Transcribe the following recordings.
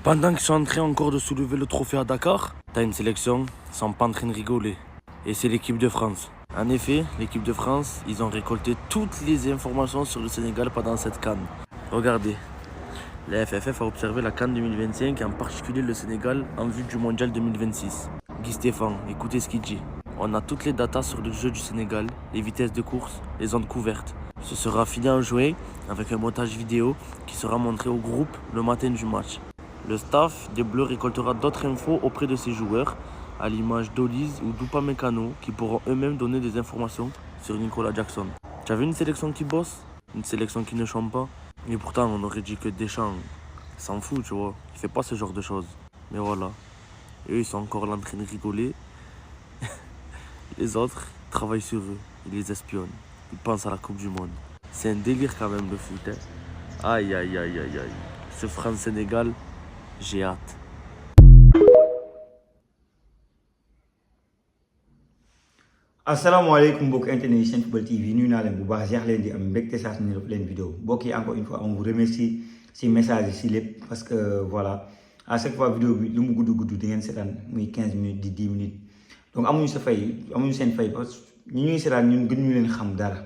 Pendant qu'ils sont en train encore de soulever le trophée à Dakar, t'as une sélection, ils sont pas en train de rigoler. Et c'est l'équipe de France. En effet, l'équipe de France, ils ont récolté toutes les informations sur le Sénégal pendant cette CAN. Regardez, la FFF a observé la CAN 2025 et en particulier le Sénégal en vue du Mondial 2026. Guy Stéphane, écoutez ce qu'il dit. On a toutes les datas sur le jeu du Sénégal, les vitesses de course, les zones couvertes. Ce sera fini en juin avec un montage vidéo qui sera montré au groupe le matin du match. Le staff des Bleus récoltera d'autres infos auprès de ses joueurs, à l'image d'Olise ou d'Upamecano, qui pourront eux-mêmes donner des informations sur Nicolas Jackson. Tu as vu une sélection qui bosse, une sélection qui ne chante pas. Et pourtant, on aurait dit que Deschamps s'en fout, tu vois. Il fait pas ce genre de choses. Mais voilà. Eux, ils sont encore là en train de rigoler. Les autres travaillent sur eux. Ils les espionnent. Ils pensent à la Coupe du Monde. C'est un délire quand même, le foot. Hein. Aïe, aïe, aïe, aïe, aïe. Ce France-Sénégal, j'ai hâte. asalaamaaleykum mbokk internet yi Senfootball TV nuyu naa leen bu baax jeex leen di am mbégte saa su ne leen vidéo mbokk yi encore une fois on vous remercie si message yi si lépp parce que voilà à chaque fois vidéo bi lu mu gudd di ngeen seetaan muy 15 minutes di 10 minutes donc amuñu sa fay amuñu seen fay parce que ñi ñuy seetaan ñun gën ñu leen xam dara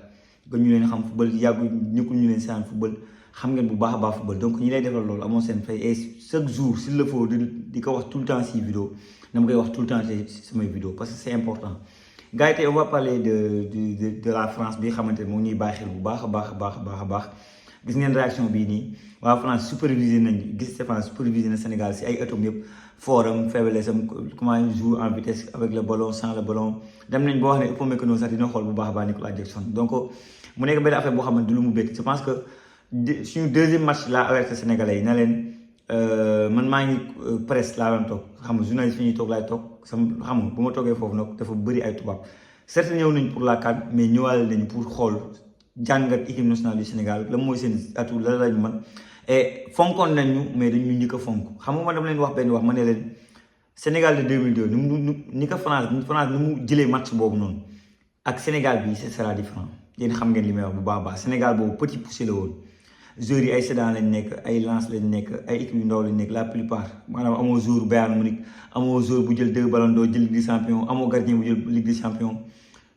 gën ñu leen xam football yàggu ñëkkul ñu leen seetaan football xam ngeen bu baax a baax football donc ñi lay defal loolu amoo seen fay et chaque jour s'il le faut di ko wax tout le temps si vidéo dama koy wax tout le temps si samay vidéo parce que c'est important. Gars, on va parler de la France bi xamante ne moom ñuy bàyyi xel bu baax a baax gis ngeen réaction bii nii waa France supervisé nañ gis Stéphane supervisé na Sénégal si ay atom yëpp forum faiblesse am comment il joue en vitesse avec le ballon sans le ballon dem nañ boo wax ne Upamecano sax dina xool bu baax a baax Nicolas Jackson donc mu nekk benn affaire boo xamante du lu mu bett je pense que suñu deuxième match la avec Sénégalais yi na leen man maa ngi presse laa doon toog xam nga journaliste fi ñuy toog laay toog sama xam nga bu ma toogee foofu nag dafa bëri ay tubaab certes ñëw nañ pour la CAN mais ñëwaale nañ pour xool jàngat équipe nationale du Sénégal la mooy seen atu la lañ man et fonkoon nañ ñu mais dañu njëkk a fonk xam nga ma dama leen wax benn wax ma ne leen Sénégal de 2002 ni ko France ni mu jëlee match boobu noonu ak Sénégal bi ce sera différent yéen xam ngeen li may wax bu baax a baax Sénégal boobu petit poussé la woon joueurs yi ay Sedan lañ nekk ay Lens lañ nekk ay équipe yu ndaw lañ nekk la plupart maanaam amoo joueur Bayern Munich amoo joueur bu jël 2 ballons d'or jël Ligue des champions amoo gardien bu jël Ligue des champions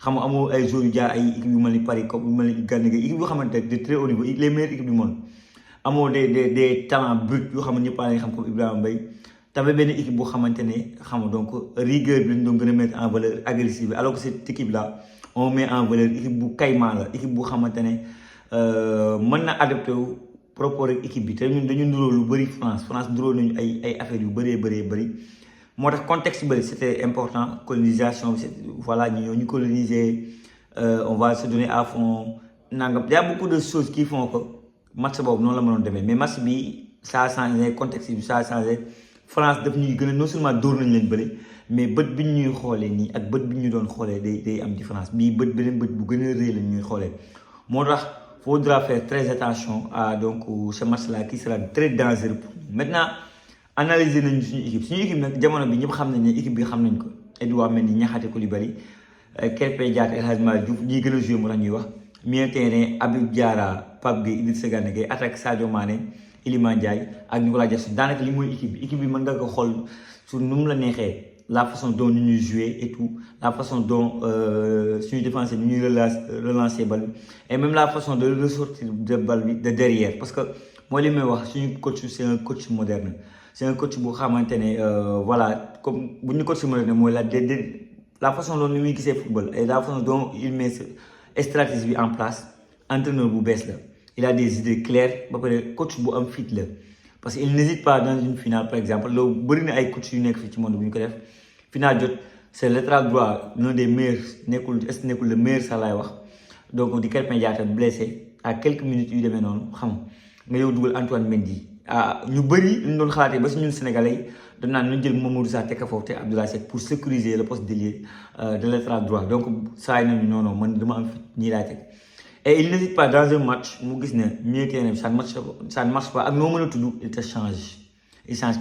xam nga amoo ay joueurs yu jaar ay équipe yu mel ni Paris comme yu mel ni Gana Gueye équipe yoo xamante ne de très haut niveau les meilleures équipes du monde amoo des talents bruts yoo xam ne ñëpp a leen xam comme Ibrahima Mbaye tamit benn équipe boo xamante ne xam nga donc rigueur bi lañ doon gën a mettre en valeur agressive alors que cette équipe là on met en valeur équipe bu caïman la équipe bu xamante ne mën na adapté wu propos rek équipe bi te ñun dañu nduróo lu bëri France nduróo nañu ay affaires yu bëri moo tax contexte bëri c'était important colonisation bi voilà ñu coloniser on va se donner à fond nangam y a beaucoup de choses qui font que match boobu noonu la mënoon demee mais match bi ça a changé contexte bi ça a changé France daf ñuy gën a non seulement dóor nañ leen bëri mais bët bi ñuy xoolee nii ak bët bi ñu doon xoolee day am différence bii beneen bët bu gën a rëy la ñuy xoolee moo tax faudra faire très attention à donc ce match-là qui sera très dangereux pour nous. Maintenant analyser nañu suñu équipe nag jamono bi ñëpp xam nañ ne équipe bi xam nañ ko Edouard Mendy Niakhaté Koulibaly Krépin Diatta El Hadji Malick Diouf ñi gën a joué moo tax ñuy wax milieu terrain Habib Diarra Pape Gueye Idrissa Gana Gueye attaque Sadio Mané Iliman Ndiaye ak Nicolas Jackson daanaka li mooy équipe bi mën nga ko xool sur nu mu la neexee la façon dont ñu ñuy jouer et tout la façon dont suñu défenseur ñu ñuy relancer bal bi et même la façon de ressortir de bal bi de derrière parce que mooy li may wax suñu coach c'est un coach moderne c'est un coach bu xamante ne voilà comme bu ñu coach moderne mooy la façon dont ni muy gisee football et la façon dont il met stratégie bi en place entraîneur bu bees la il a des idées claires ba pare coach bu am fit la parce qu'il n'hésite pas dans une finale par exemple loolu bëri na ay coach yu nekk fii ci monde bu ñu ko def finale jot c'est latéral droit l'un des meilleurs nekkul le meilleur sax laay wax donc di Krépin Diatta blessé à quelques minutes yu demee noonu xam nga yow dugal Antoine Mendy ñu bëri ñu doon xalaatee ba si ñun Sénégalais dañ naan ñu jël Mamadou Sarr teg ko foofu te Abdoulaye Seck pour sécuriser le poste d'ailier de latéral droit donc saa yi nañu non man dama am fit ñii laay teg et il n'hésite pas dans un match mu gis ne milieu terrain bi ça ne marche pas ak noo mën a tudd il te change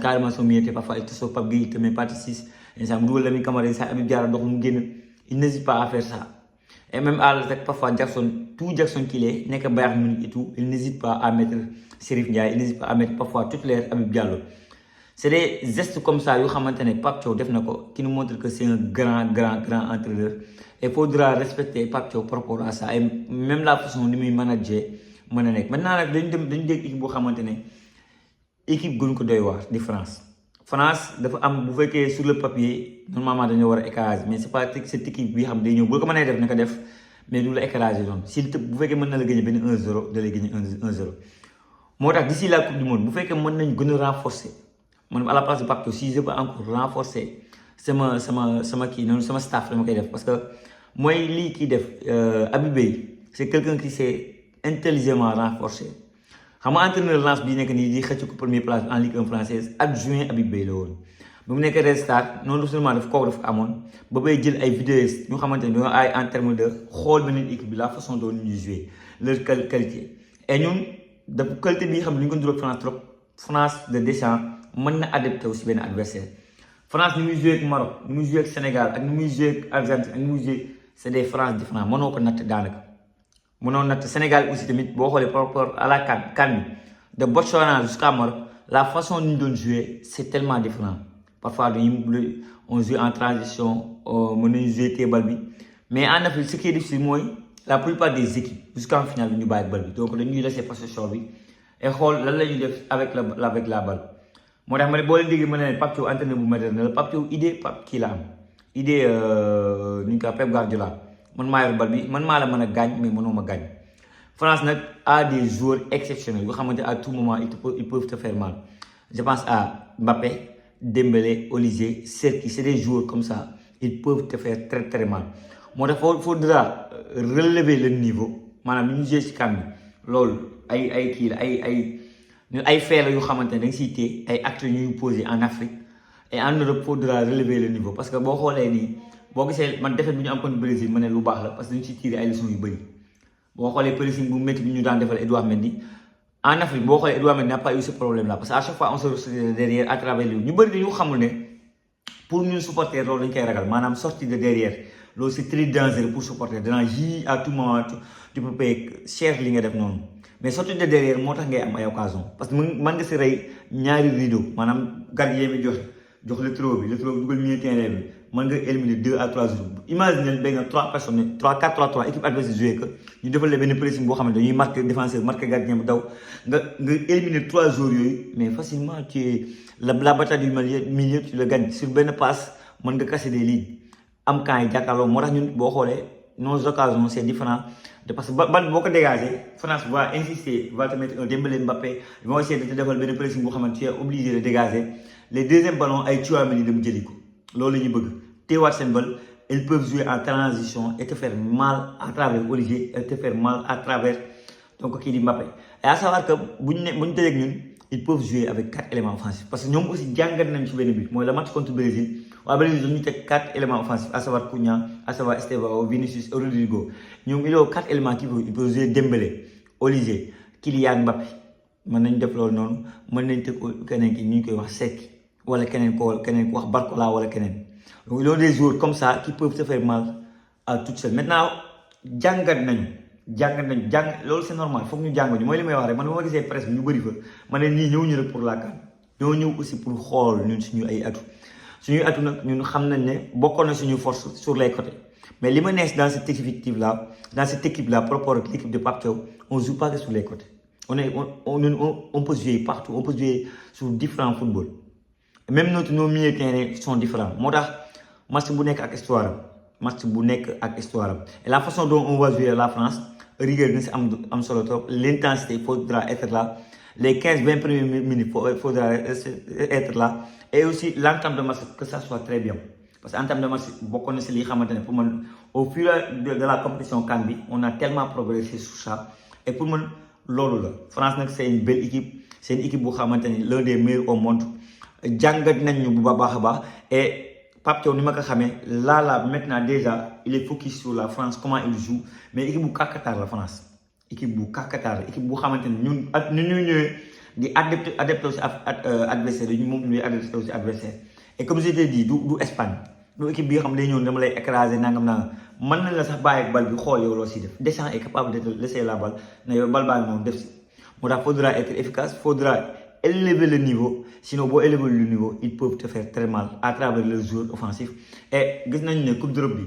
carrément son milieu terrain parfois il te sauve Pape Gueye il te met partie 6 instant mu dugal Lamine Camara sa Habib Diarra dox mu génn il n'hésite pas à faire ça et même à l'attaque parfois Jackson qu'il est nekk Bayern Munich et tout il n'hésite pas à mettre Chérif Ndiaye il n'hésite pas à mettre parfois titulaire Habib Diallo c'est des gestes comme ça yoo xamante ne Pape Thiaw def na ko qui nous montre que c'est un grand entraîneur et faudra respecter Pape Thiaw par rapport à ça et même la façon ni muy manager mën a nekk maintenant nag dañu dégg équipe boo xamante ne équipe gënu ko doy waar di France dafa am bu fekkee sur le papier normalement dañoo war a écraser mais c'est pas cette équipe bi xam day ñëw boo ko mënee def na ko def mais du la écraser noonu si bu fekkee mën na la gagner benn 1-0 da lay gagner 1-0 moo tax d'ici la coupe du monde bu fekkee mën nañ gën a renforcer man à la place de Pape Thiaw si je peux encore renforcer sama kii noonu sama staff dama koy def parce que mooy lii kii def Habib Beye c'est quelqu'un qui s'est intelligemment renforcé xam nga entraîneur Lens bii nekk nii di xëcc ko première place en Ligue 1 française adjoint Habib Beye la woon ba mu nekk Red Star non seulement daf kooku dafa amoon ba bay jël ay vidéos ñu xamante ne dañoo ay en terme de xool beneen équipe bi la façon dont ñuy jouer leur qualité et ñun dafa qualité bi nga xam ne ñu ko dugal France trop France de Deschamps mën na adapté aussi benn adversaire France ni muy joué ak Maroc ni muy joué ak Sénégal ak ni muy joué ak Argentine ak ni muy joué c'est des France différents mënoo ko natt daanaka mënoo natt Sénégal aussi tamit boo xoolee par rapport à la CAN bi de Botswana jusqu'à Maroc la façon dont ñu doon jouer c'est tellement différent parfois on joue en transition mën nañu jouer tee bal bi mais en Afrique ce qui est difficile mooy la plupart des équipes jusqu'en finale bi ñu bàyyi bal bi donc dañuy laisser possession bi et xool lan la ñuy def avec la balle moo tax ma ne boo leen déggee ma ne Pape Thiaw entraîneur bu moderne la Pape Thiaw idée kii la am idée nu ñu ko Pep Guardiola man maa yor bal bi man maa la mën a gaañ mais mënoo ma gaañ France nag a des joueurs exceptionnels yoo xamante à tout moment ils peuvent te faire mal je pense à Mbappé Dembélé Olise Cherki c'est des joueurs comme ça ils peuvent te faire très mal moo tax faudra relever le niveau maanaam ni ñu joué ci CAN bi loolu ay kii la ay fait la yoo xamante ne da nga siy téye ay actes ñuy posé en Afrique et en Europe faudra relever le niveau parce que boo xoolee nii boo gisee man défaite bi ñu am contre Brésil ma ne lu baax la parce que dañu si tiré ay leçons yu bëri boo xoolee pressing bu métti bi ñu daan defal Edouard Mendy en Afrique boo xoolee Edouard Mendy n'a pas eu ce problème là parce que à chaque fois on se retrouve derrière à travers lui ñu bëri dañu xamul ne pour ñun supporter loolu dañ koy ragal maanaam sortie de derrière loolu c'est très dangereux pour supporter danaa yii à tout moment tu peux payer cher li nga def noonu mais sortie de derrière moo tax ngay am ay occasion parce que mën nga si rey ñaari rideau maanaam gardien bi jox le trop bi dugal milieu terrain bi mën nga éliminer 2 à 3 jours imagine benn 3 personnes 4-3-3 équipe adversaire joué que ñu defal la benn pressing boo xam ne dañuy marqué défenseur marqué gardien bu daw nga éliminer 3 jours yooyu mais facilement tu es la bataille du milieu tu le gagnes sur benn passe mën nga casser des lignes am camp yi jàkkaarloo moo tax ñun boo xoolee nos occasions c'est différent de parce que ban boo ko dégagé France va insister va te mettre un Dembélé Mbappé ils vont essayer de te defal benn pressing boo xam ne tu es obligé de dégager les deuxièmes ballons ay Tchouaméni dem jëli ko loolu la ñu bëgg teewaat seen bal ils peuvent jouer en transition et te faire mal à travers Olivier et te faire mal à travers donc kii di Mbappé et à savoir que bu ñu tëjee ñun ils peuvent jouer avec 4 éléments offensifs parce que ñoom aussi jàngat nañ ci benn but mooy le match contre Brésil waa Brésil dañu teg 4 éléments offensifs à savoir Cunha à savoir Estevao Vinicius Rodrigo ñoom il y a 4 éléments qui peuvent jouer Dembélé Olivier Kylian Mbappé mën nañ def loolu noonu mën nañ teg keneen ki ñu koy wax Seck wala keneen ko wax Barcola wala keneen donc il y a des joueurs comme ça qui peuvent te faire mal à toute seule maintenant jàngat nañu loolu c'est normal foog ñu jàng ñu mooy li may wax rek man bu ma gisee presse bi ñu bëri fa ma ne nii ñëw ñu rek pour la CAN ñoo ñëw aussi pour xool ñun suñu ay atu nag ñun xam nañ ne bokkoon na suñu force sur les côtés mais li ma neex dans cette équipe là par rapport ak l'équipe de Pape Thiaw on joue pas que sur les côtés on peut jouer partout on peut jouer sur différents football même nos milieux de terrain sont différents moo tax match bu nekk ak histoire am et la façon dont on va jouer la France rigueur dina si am solo trop l'intensité faudra être là les 15-20 premières minutes faudra être là et aussi l'entame de match que ça soit très bien parce que entame de match bokkoon na si li xamante ne pour man au fur et à mesure de la compétition CAN bi on a tellement progressé sur ça et pour man loolu la France nag c'est une belle équipe c'est une équipe bu xamante ne l'un des meilleurs au monde jàngat nañ ñu bu baax a baax et Pape Thiaw ni ma ko xamee là maintenant déjà il est focus sur la France comment il joue mais équipe bu kàkkatar la France équipe bu xamante ne ñun ak ni ñuy ñëwee di adapté aussi adversaire yi moom ñuy adapté aussi adversaire et comme je t'ai dit du Espagne du équipe bi nga xam ne day ñëw dama lay écraser nangam mën nañ la sax bàyyi ak bal bi xool yow loo si def Deschamps est capable de laisser la balle na yow bal baa ngi moom def si moo tax faudra être efficace faudra élever le niveau. Sinon, pour élever le niveau, ils peuvent te faire très mal à travers le joueur offensif. Et nous avons une Coupe d'Europe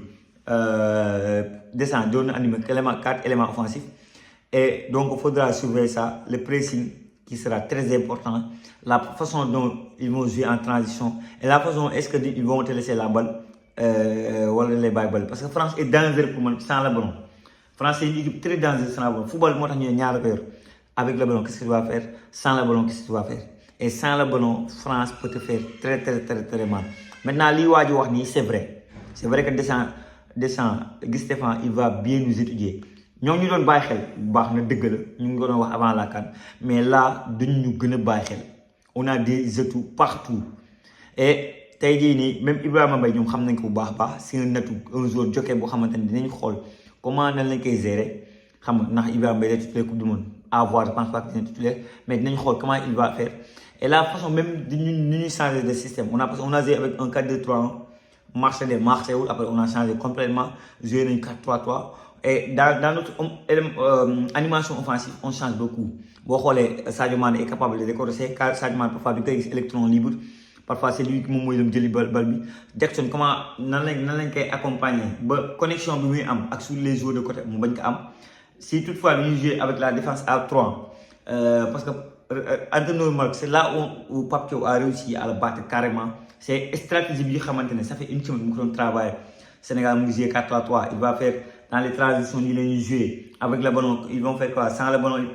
descend, donne animé 4 éléments offensifs. Et donc, il faudra surveiller ça, le pressing qui sera très important, la façon dont ils vont jouer en transition et la façon est-ce qu'ils vont te laisser la balle ou les balles. Parce que France est dangereuse pour moi sans le ballon. France est une équipe très dangereuse sans le ballon. Football, moi, avec le ballon, qu'est-ce que tu vas faire? Sans le ballon, qu'est-ce que tu vas faire? Et sans le ballon, France peut te faire très mal. Maintenant, c'est vrai. C'est vrai que Guy Stéphane, il va bien nous étudier. Nous avons dit que nous avons avant la CAN. Mais là, nous avons on a des atouts partout. Et même Ibrahima Mbaye, nous savons c'est un joueur jockey qui comment on peut gérer. Ibrahima Mbaye est titulaire Coupe du Monde. À voir, je ne pense pas qu'il est titulaire. Mais nous savons comment il va faire. Et la façon même de nous changer de système. On a joué avec un 4-2-3-1. Marché, après on a changé complètement. Joué un 4-3-3. Et dans notre animation offensive, on change beaucoup. Sadio Mane est capable de décorer. Sadio Mane parfois du électron libre. Parfois c'est lui qui m'a dit de balle. Jackson, comment nous accompagner? Connexion avec les joueurs de côté. Si toutefois nous jouons avec la défense à 3, parce que normal, c'est là où Pape Thiaw a réussi à le battre carrément. C'est stratégie qui ça fait une semaine que nous travaillons. Sénégal nous joue 4-3-3, il va faire dans les transitions, il va jouer avec le ballon, ils vont faire quoi? Sans le ballon,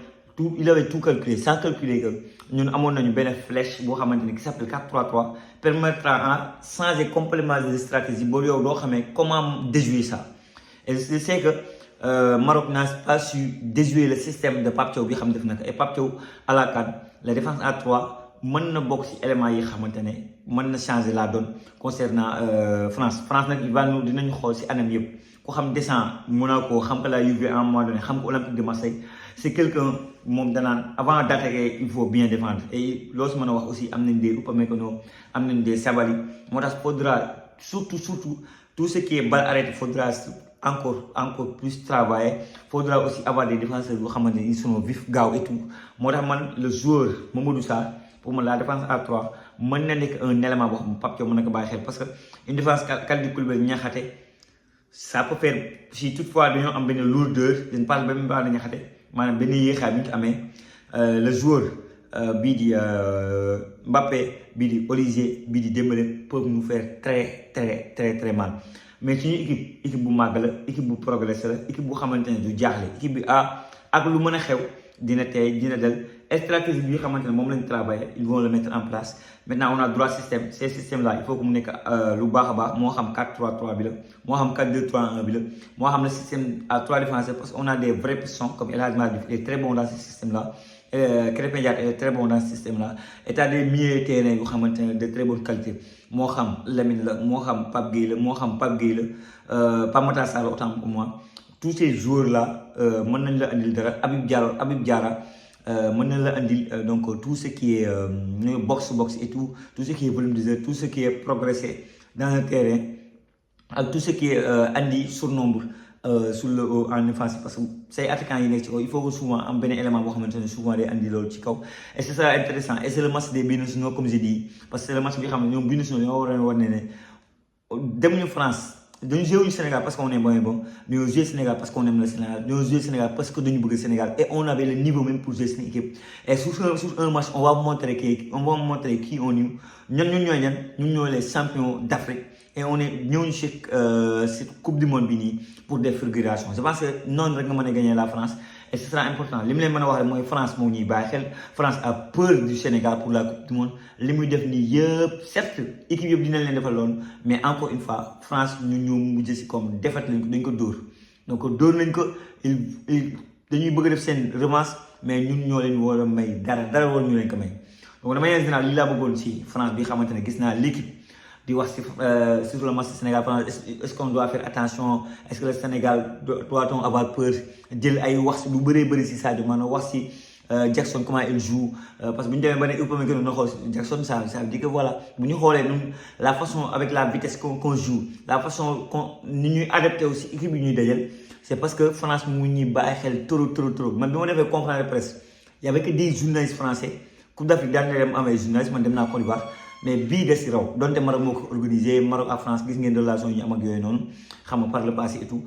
il avait tout calculé, sans calculer que nous avons une flèche qui s'appelle 4-3-3, permettra de changer complètement de stratégie, comment déjouer ça. Et je sais que Maroc n'a pas su déjouer le système de Pape Thiaw, et Pape Thiaw à la 4, la défense à 3, mën na bokk ci éléments yi xamantene mën na changer la donne concernant France nak il va nous dinañ xol ci anam yépp ko xam descend Monaco xam que la Juve à un moment donné xam que Olympique de Marseille c'est quelqu'un mom danane avant d'attaquer il faut bien défendre et loolu mëna wax aussi am nañ des Upamecano am nañ des Sabali motax faudra surtout tout ce qui est balle arrêtée faudra encore plus travailler. Faudra aussi avoir des défenseurs qui sont vifs, gao et tout. Moi, le joueur Mamadou Sarr, pour moi, la défense à 3, c'est un élément parce que une défense Kalidou Koulibaly, ça peut faire, si toutefois nous avons une lourdeur, je ne parle même pas de Niakhaté, le joueur Bidi Mbappé, Bidi Olivier, Bidi Dembélé peuvent nous faire très mal. Mais c'est une équipe bu mag la équipe bu progressé la équipe bu xamantene du jaxlé équipe bi ak lu mëna xew dina tay dina dal stratégie bi xamantene mom lañ travailler ils vont le mettre en place. Maintenant on a droit système ces systèmes là il faut que mu nek lu baaxa baax mo xam 4-3-3 bi la mo xam 4-2-3-1 bi la mo xam le système à 3 défenseurs parce qu'on a des vrais pistons comme El Hadji Malick est très bon dans ce système là. Krépin Diatta est très bon dans ce système là et t'as des milieux terrain yu xamantene de très bonne qualité mo xam Lamine la mo xam Pape Gueye la mo xam Pape Gueye la Pape Matar Sarr autant pour moi tous ces joueurs là mën nañ la andil dara Habib Diarra mën nañ la andil donc tout ce qui est box et tout ce qui est volume de jeu tout ce qui est progressé dans le terrain ak tout ce qui est andi surnombre sur le en défense parce que ces attaquants yi nek ci il faut que souvent am ben élément bo xamantene souvent day andi lolu ci kaw et c'est ça intéressant et c'est le match des binationaux comme j'ai dit parce que c'est le match bi xam ñom binationaux ñoo wara né dem ñu France dañu jouer au Sénégal parce qu'on est bon mais au Sénégal parce qu'on aime le Sénégal nous jouer Sénégal parce que dañu bëgg Sénégal et on avait le niveau même pour jouer cette équipe et sur un match on va montrer qui on est ñun ñoy les champions d'Afrique et on est ñëw ci cette coupe du monde bi pour des figurations je pense que non rek nga mëna gagner la France et ce sera important lim leen mëna wax moy France mo ñuy bay xel France a peur du Sénégal pour la coupe du monde limuy def ni yépp certes équipe yépp dina leen defal lool mais encore une fois France ñu mujj ci comme défaite lañ ko dañ ko dóor donc dóor nañ ko dañuy bëgg def sen revanche mais ñun ñoo leen wara may dara war ñu leen ko may donc dama yeen général li la bëggoon ci France bi xamantene gis na l'équipe di wax sur le match Sénégal France est-ce qu'on doit faire attention est-ce que le Sénégal doit-on avoir peur jël ay wax lu bëree ci Sadio Mané wax ci Jackson comment il joue parce que bu ñu demee ba ne Upamecano na xool Jackson ça veut dire que voilà bu ñu xoolee ñun la façon avec la vitesse qu'on joue la façon ni ñuy adapté aussi équipe yi ñuy dajal c'est parce que France mu ñuy bàyyi xel trop man bi ma defee conférence de presse il y avait que des journalistes français Coupe d'Afrique daan na dem amee journaliste man dem naa Côte d'Ivoire mais bii des si raw donte Maroc moo ko organisé Maroc ak France gis ngeen relation yi ñu am ak yooyu noonu xam nga par le passé et tout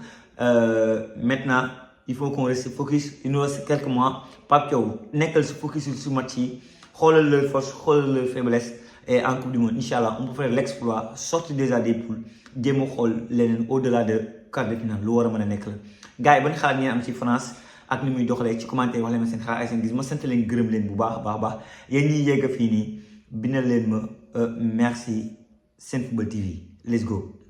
maintenant il faut qu'on reste focus il nous reste quelques mois Pape Thiaw nekkal si focus sur match yi xoolal leur force xoolal leur faiblesse et en Coupe du Monde Inch'Allah on peut faire l'exploit sortir déjà des poules jéem a xool leneen au-delà de quart de finale lu war a mën a nekk la gars yi ban xalaat ngeen am ci France ak ni muy doxalee ci commentaire wax leen ma seen xalaat ay seen gis ma sant leen gërëm leen bu baax a baax yéen ñiy yegg fii nii bindal leen ma merci Senfootball TV let's go.